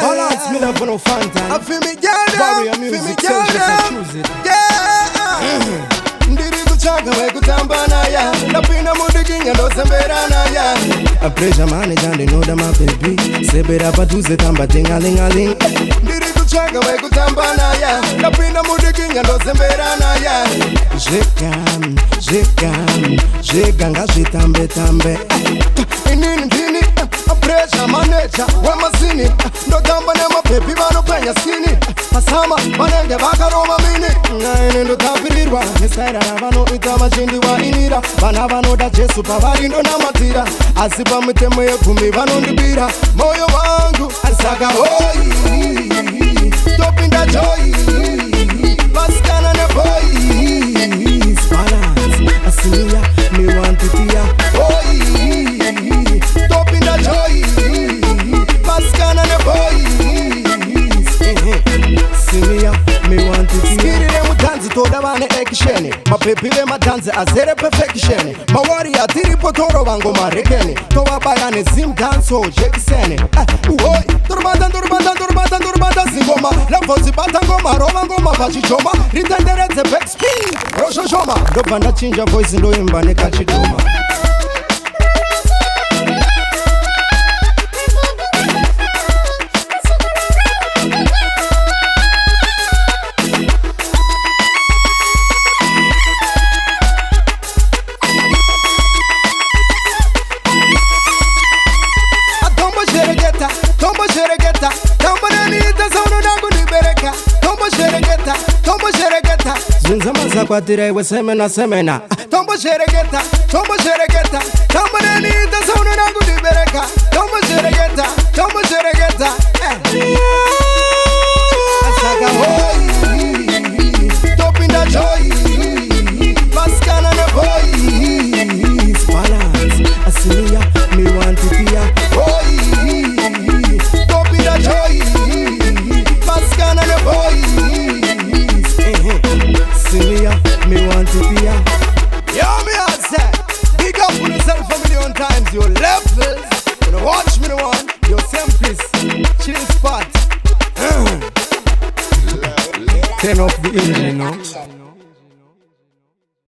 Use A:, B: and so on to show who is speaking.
A: Balance me love no Fanta.
B: I feel me girl,
A: Warrior music, Celcious, I choose it.
B: Ndiri kuchaka we kutambana ya napina mudikinga ndo semberana ya
A: A pressure manager, they know that my baby. Sebera paduze tamba ting-a-ling-a-ling.
B: Ndiri kuchaka we kutambana ya napina mudikinga ndo semberana ya
A: Jeganga jitambe.
B: Inini ndini a pressure manager we masini ndo tamba ne mapepi vano penya skini asama vanenge vakaroma mini
A: Ngaine ndo tapirirwa Nesaira na vano ita machindi wa inira Vana vanoda Jesu pavari ndo namatira Asi pa mitemo yekumi vanondibira
B: moyo wangu asaka hoi Topinda joy Paskana ne boy
A: Balance, asilia, me want it here.
B: Hoi Topinda joy Paskana ne boy
A: Asilia, me want it here.
B: Skirire mutanzi toda vane ekisheni mapepile matanzi azere perfection mawari atiri potoro vango marekeni tovabagane zimdancehall jekiseni uhoy turbata zingoma levozi bata ngoma rova ngoma pachichoma ritendereze backspin roshoshoma
A: Ndobva ndachinja voice ndoimba nekachidoma. Zinzamaza kwatira iwe semena.
B: Tombo sheregeta Tombo nenita sauno nangu libereka Tombo sheregeta Asaka hoi Topinda joy Paskana ne boy
A: Balance, asilia, me want it here.
B: Hoi Topinda joy Paskana ne boy
A: Asilia, me want it here.
B: Yo, me outside. Big up on yourself a million times. Your levels. You know, watch me the one. Your Celcious. Chill spot.
A: Turn off the engine, you know.